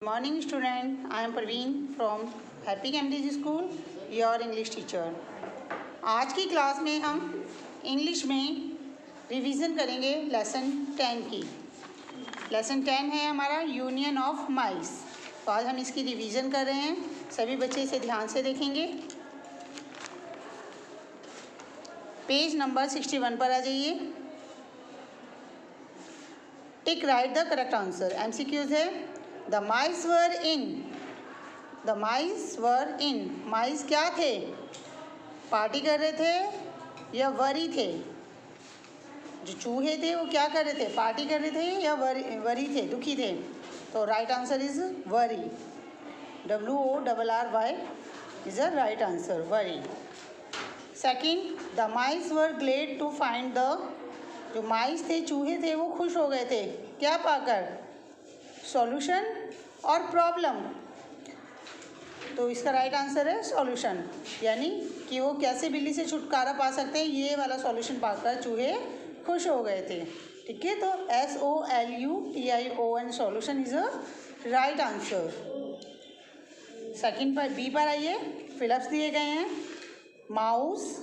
Morning student, I am Parveen from Happy Cambridge School, your English teacher. आज की class में हम English में रिवीजन करेंगे लेसन 10 की। लेसन 10 है हमारा यूनियन ऑफ माइस। तो आज हम इसकी रिवीजन कर रहे हैं। सभी बच्चे इसे ध्यान से देखेंगे। पेज नंबर 61 पर आ जाइए। टिक right the correct answer. MCQs है। The mice were in. The mice were in. mice क्या थे? पार्टी कर रहे थे या वरी थे? जो चूहे थे वो क्या कर रहे थे? पार्टी कर रहे थे या वरी थे, दुखी थे? तो right answer is worry. WORRY is a right answer, worry. Second, the mice were glad to find the. जो माइस थे, चूहे थे, वो खुश हो गए थे क्या पाकर? सॉल्यूशन और प्रॉब्लम। तो इसका राइट आंसर है सॉल्यूशन, यानी कि वो कैसे बिल्ली से छुटकारा पा सकते हैं, ये वाला सॉल्यूशन पाकर चूहे खुश हो गए थे। ठीक है, तो SOLUTION solution is a right answer. Second पर बी पर आइए। फिलअप्स दिए गए हैं। माउस,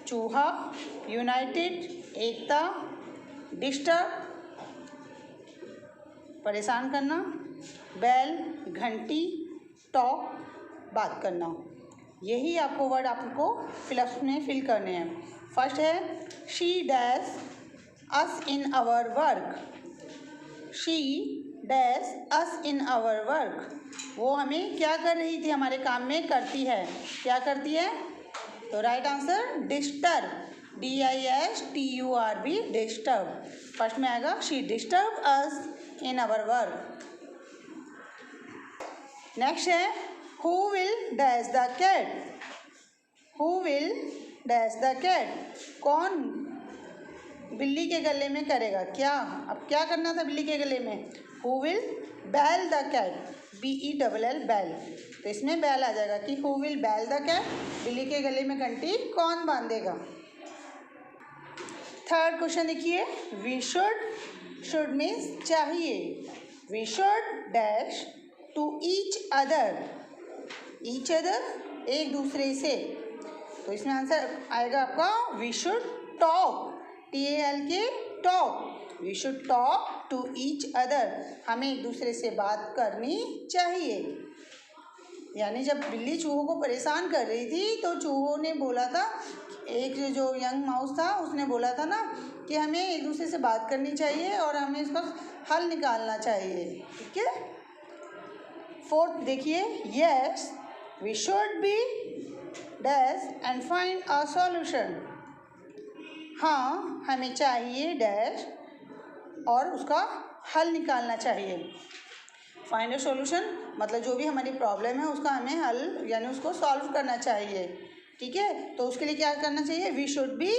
चूहा, यूनाइटेड एकता, डिस्टर्ब परेशान करना, बेल घंटी, टॉक बात करना। यही आपको वर्ड आपको फिलअप्स में फिल करने हैं। फर्स्ट है she dash us in our work. She dash us in our work. वो हमें क्या कर रही थी, हमारे काम में करती है। क्या करती है? तो right answer disturb, DISTURB disturb. First में आएगा she disturb us in our work. Next है who will dash the cat. Who will dash the cat. कौन बिल्ली के गले में करेगा क्या? अब क्या करना था बिल्ली के गले में? Who will bell the cat, BELL bell. तो इसमें बैल आ जाएगा कि who will bell the cat. बिल्ली के गले में घंटी कौन बांधेगा? थर्ड क्वेश्चन देखिए। वी शुड मीन्स चाहिए। We should dash to each other. Each other एक दूसरे से। तो इसमें आंसर आएगा आपका we should talk, TALK talk. We should talk to each other. हमें एक दूसरे से बात करनी चाहिए। यानी जब बिल्ली चूहों को परेशान कर रही थी तो चूहों ने बोला था, एक जो यंग माउस था उसने बोला था ना कि हमें एक दूसरे से बात करनी चाहिए और हमें इसका हल निकालना चाहिए। ठीक है। फोर्थ देखिए। Yes we should be dash and find a solution. हाँ हमें चाहिए डैश और उसका हल निकालना चाहिए। फाइंड अ सॉल्यूशन मतलब जो भी हमारी प्रॉब्लम है उसका हमें हल यानी उसको सॉल्व करना चाहिए। ठीक है, तो उसके लिए क्या करना चाहिए? We should be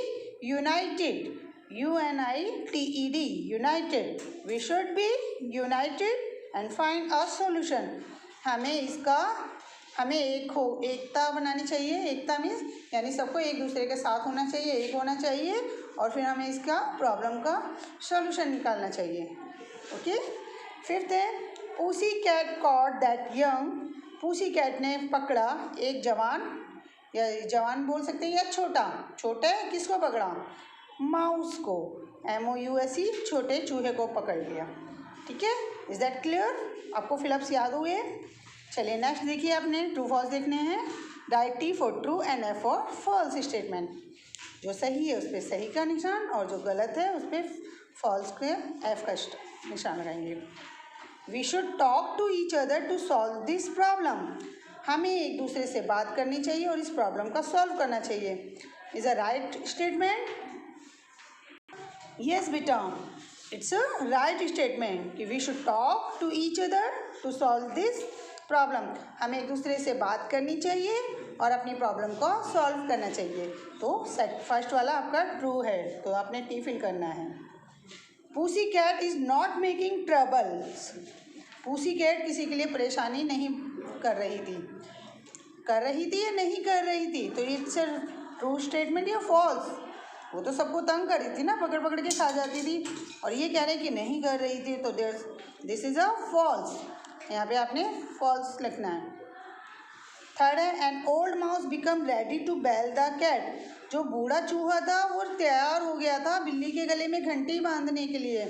united, UNITED united. We should be united and find a solution. हमें एकता बनानी चाहिए। एकता मीन्स यानी सबको एक दूसरे के साथ होना चाहिए, एक होना चाहिए और फिर हमें इसका प्रॉब्लम का सॉल्यूशन निकालना चाहिए। ओके। फिफ्थ है pussy cat caught that young. Pussy cat ने पकड़ा एक जवान, या जवान बोल सकते हैं या छोटा किसको पकड़ा? माउस को, MOUSE छोटे चूहे को पकड़ लिया। ठीक है, इज दैट क्लियर? आपको फिलअप्स याद हुए? चलिए नेक्स्ट देखिए। आपने ट्रू फॉल्स देखने हैं। Right T for true and F for false statement. जो सही है उस पर सही का निशान और जो गलत है उस पर फॉल्स के F का निशान लगाएंगे। We should talk to each other to solve this problem. हमें एक दूसरे से बात करनी चाहिए और इस प्रॉब्लम का सॉल्व करना चाहिए। Is a right statement? Yes बेटा, इट्स अ राइट स्टेटमेंट कि we should talk to each other to solve this problem. हमें एक दूसरे से बात करनी चाहिए और अपनी प्रॉब्लम को सॉल्व करना चाहिए। तो फर्स्ट वाला आपका ट्रू है, तो आपने T फिल करना है। Pussy cat is not making troubles. Pussy cat किसी के लिए परेशानी नहीं कर रही थी। कर रही थी या नहीं कर रही थी? तो इट्स अ ट्रू स्टेटमेंट या फॉल्स? वो तो सबको तंग कर रही थी ना, पकड़ पकड़ के खा जाती थी, और ये कह रहे कि नहीं कर रही थी, तो दिस इज अ फॉल्स। यहाँ पे आपने फॉल्स लिखना है। थर्ड है an old mouse become ready to bell the cat. जो बूढ़ा चूहा था वो तैयार हो गया था बिल्ली के गले में घंटी बांधने के लिए।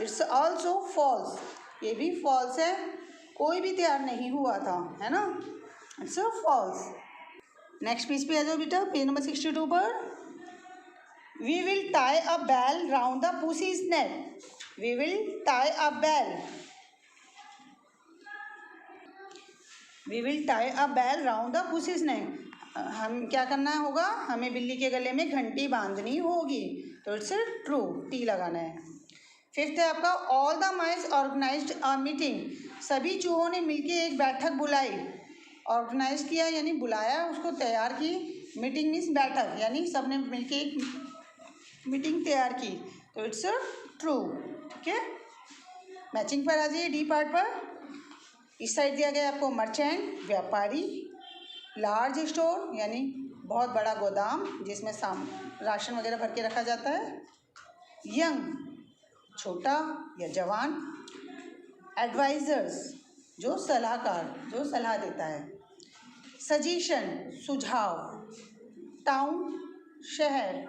इट्स ऑल्सो फॉल्स, ये भी फॉल्स है, कोई भी तैयार नहीं हुआ था, है ना, इट्स फॉल्स। नेक्स्ट पेज पे आ जाओ बेटा, पेज नंबर 62 पर। We will tie a bell round the pussy's neck. We will tie a bell, we will tie a bell round the pussy's neck. हम क्या करना होगा, हमें बिल्ली के गले में घंटी बांधनी होगी, तो इट्स ट्रू, टी लगाना है। फिफ्थ है आपका all the mice organised a meeting. सभी चूहों ने मिलकर एक बैठक बुलाई। ऑर्गेनाइज किया यानी बुलाया, उसको तैयार की। मीटिंग मीन्स बैठक, यानी सब ने मिलकर एक मीटिंग तैयार की, तो इट्स ट्रू। ठीक है, मैचिंग पर आ जाइए, डी पार्ट पर। इस साइड दिया गया आपको मर्चेंट, व्यापारी। लार्ज स्टोर यानी बहुत बड़ा गोदाम जिसमें राशन वगैरह भर के रखा जाता है। यंग, छोटा या जवान। एडवाइजर्स, जो सलाहकार, जो सलाह देता है। सजेशन, सुझाव। टाउन, शहर।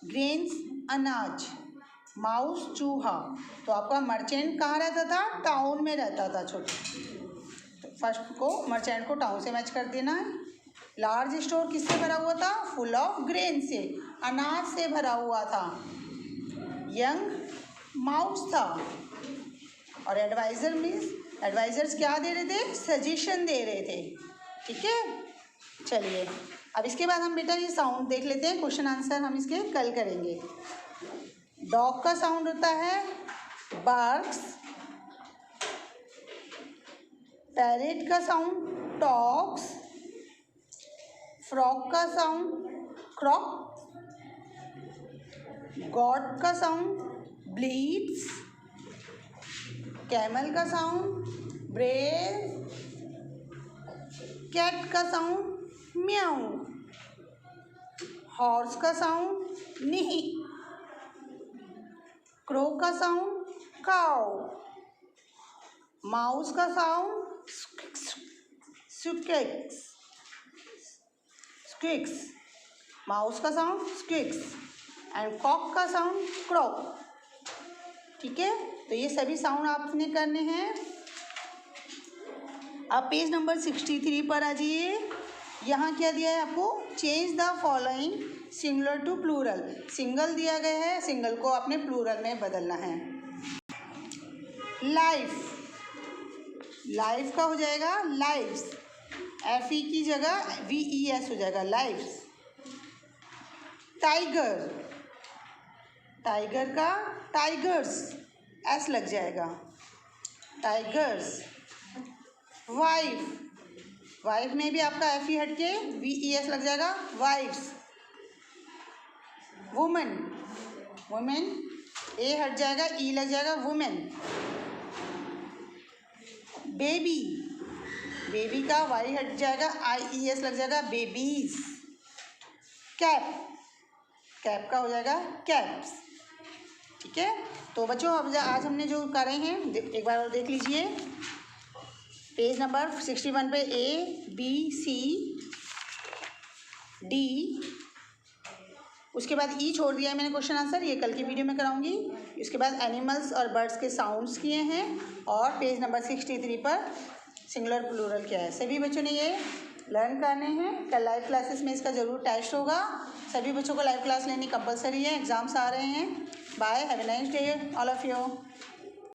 ग्रेन्स, अनाज। माउस, चूहा। तो आपका मर्चेंट कहाँ रहता था, टाउन में रहता था। छोटे, तो फर्स्ट को मर्चेंट को टाउन से मैच कर देना है। लार्ज स्टोर किससे भरा हुआ था, फुल ऑफ ग्रेन से, अनाज से भरा हुआ था। यंग, माउस था। और एडवाइज़र मीन्स, एडवाइज़र्स क्या दे रहे थे, सजेशन दे रहे थे। ठीक है, चलिए अब इसके बाद हम बेटा ये साउंड देख लेते हैं, क्वेश्चन आंसर हम इसके कल करेंगे। डॉग का साउंड होता है बार्क्स। पैरेट का साउंड टॉक्स। फ्रॉग का साउंड क्रॉक। गॉड का साउंड ब्लीड्स। कैमल का साउंड ब्रेव। कैट का साउंड म्याऊ। हॉर्स का साउंड नी। क्रो का साउंड काउ। माउस का साउंड स्क्विक्स, स्क्विक्स। माउस का साउंड स्क्विक्स एंड कॉक का साउंड क्रॉक। ठीक है, तो ये सभी साउंड आपने करने हैं। आप पेज नंबर 63 पर आ जाइए। यहाँ क्या दिया है आपको, change the following singular to plural. Single दिया गया है, सिंगल को आपने प्लूरल में बदलना है। लाइफ, लाइफ का हो जाएगा लाइव्स, FE की जगह VES हो जाएगा, लाइव्स। टाइगर, टाइगर का टाइगर्स, S लग जाएगा, टाइगर्स। वाइफ, वाइफ में भी आपका FE हट के VES लग जाएगा, वाइफ्स। वुमेन, वुमेन A हट जाएगा, E लग जाएगा, वुमेन। बेबी, बेबी का Y हट जाएगा, IES लग जाएगा, बेबीज। कैप, कैप का हो जाएगा कैप्स। ठीक है, तो बच्चों अब आज हमने जो करे हैं एक बार और देख लीजिए। पेज नंबर 61 पे A B C D, उसके बाद E छोड़ दिया है मैंने क्वेश्चन आंसर, ये कल की वीडियो में कराऊंगी। उसके बाद एनिमल्स और बर्ड्स के साउंड्स किए हैं, और पेज नंबर 63 पर सिंगुलर प्लूरल क्या है। सभी बच्चों ने ये लर्न करने हैं। कल लाइव क्लासेस में इसका ज़रूर टेस्ट होगा। सभी बच्चों को लाइव क्लास लेनी कंपलसरी है, एग्ज़ाम्स आ रहे हैं। Bye, have a nice day all of you.